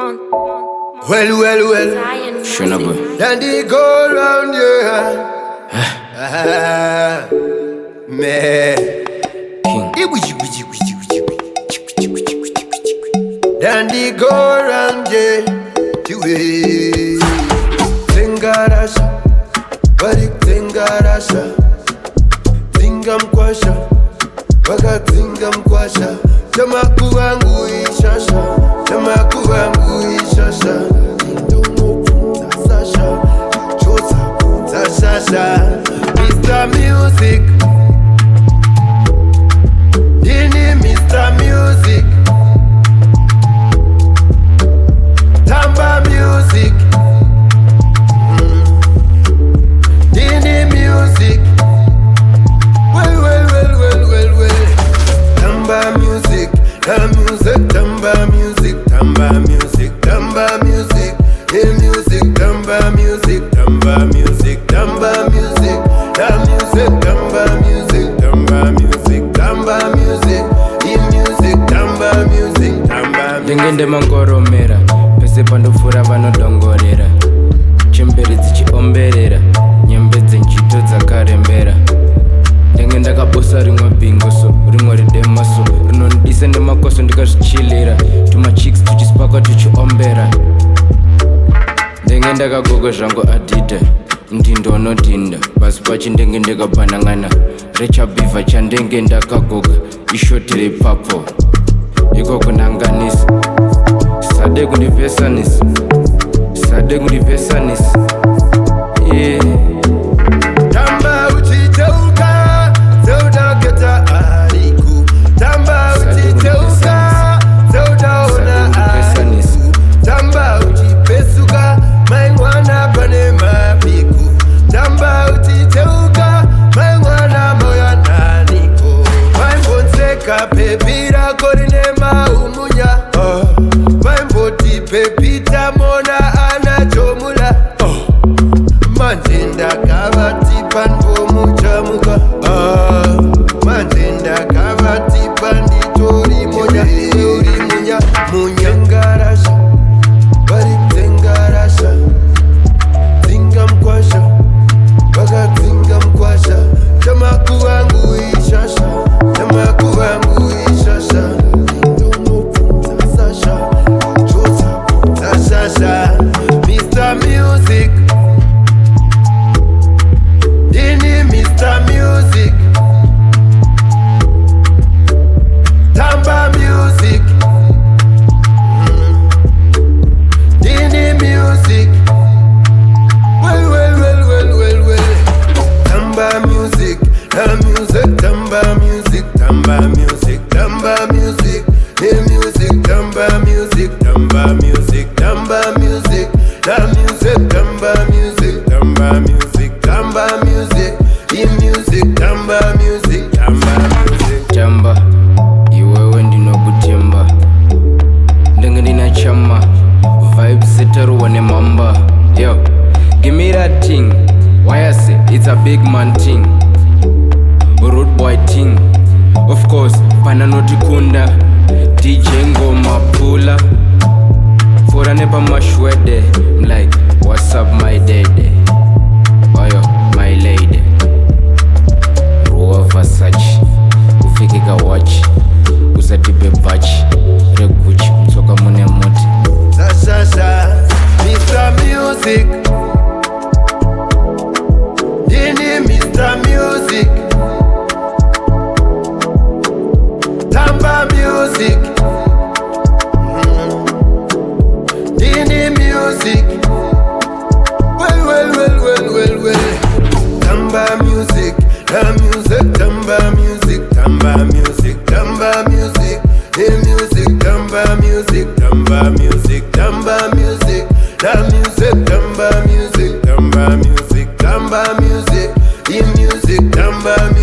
Well. ShonaBoi. Then they go round here. Man. King. Then they go round here. Tengarasha. Barik tengarasha. Tingam kwasha. Waka tingam kwasha. Tamaku wangu ishasha. Tamaku wangu ishasha. Mr. Music, Dini Mr. Music, Tamba Music, Dini Music, well, Tamba Music, Tamba Music, Tamba Music, Tamba Music, hey music, Tamba Music, Tamba Music, Tamba Music, Tamba Music, Tamba Music, Tamba Music, Tamba Music, music, Tamba Music, Tamba Music. Ndengende mangoromera, pese pandofura vanodongorera, chembere dzichiomberera, nyembe dzenchito dzakarembera. Ndenge ndakabosa rimwe bingoso, rimwe ridemaso, rinondisa nemakoso ndikazvichilira, tumachicks tuchispaka tuchiombera. Ndenge ndakagogo zvangu adhidha, ndindo nodhinda, pasi pachindenge ndakapanangana, rechabhivha chandenge ndakagoga, ishotere ipapo, ikoko nanganisa, sade kundipesanisa, yeah. Tamba uchiteuka, zeuda keta ariku. Tamba uchiteuka, zeuda ona ariku. Tamba uchipesuka, maingwana pane mapiku. Tamba uchiteuka, maingwana moya naniko. Maimbonseka pepira korine maumunya. Maimboti pepita mona anachomula. Manje ndakavati pangomuchamuka. Manje ndakavati panditori monya. Munyangarasha, bari tengarasha. Tingam kwasha, baga tingam kwasha. Tamaku wangu ishasha, tamaku wangu ishasha. Sasha, Mr. Music, Dini Mr. Music, Tamba Music, Dini Music, well, Tamba Music, Tamba Music, Tamba Music, Tamba Music, hey music, Tamba Music, Tamba Music, Tamba Music, Tamba Music, Tamba Music, Tamba Music, music, Tamba Music, Tamba Music. Tamba, iwewe ndinokutemba, ndenge ndinachama, vibes zetaruwa nemamba. Yo, give me that thing, why I say it's a big man thing, rude boy thing. Of course, pana notikunda, DJ ngoma pula, fora nepa mashwede. I'm like, what's up my daddy? Oyo, my lady. Ruwa Versace, ufikika watch, usatipe batch, reguchi, msoka mune moti. Sasha, Mr. Music, Dini Mr. Music, Tamba Music, Dini Music, well, Tamba Music, Tamba Music, Tamba Music, Tamba Music, hey music, Tamba Music, Tamba Music, Tamba Music, Tamba Music, Tamba Music, Tamba Music, hey music, Tamba Music.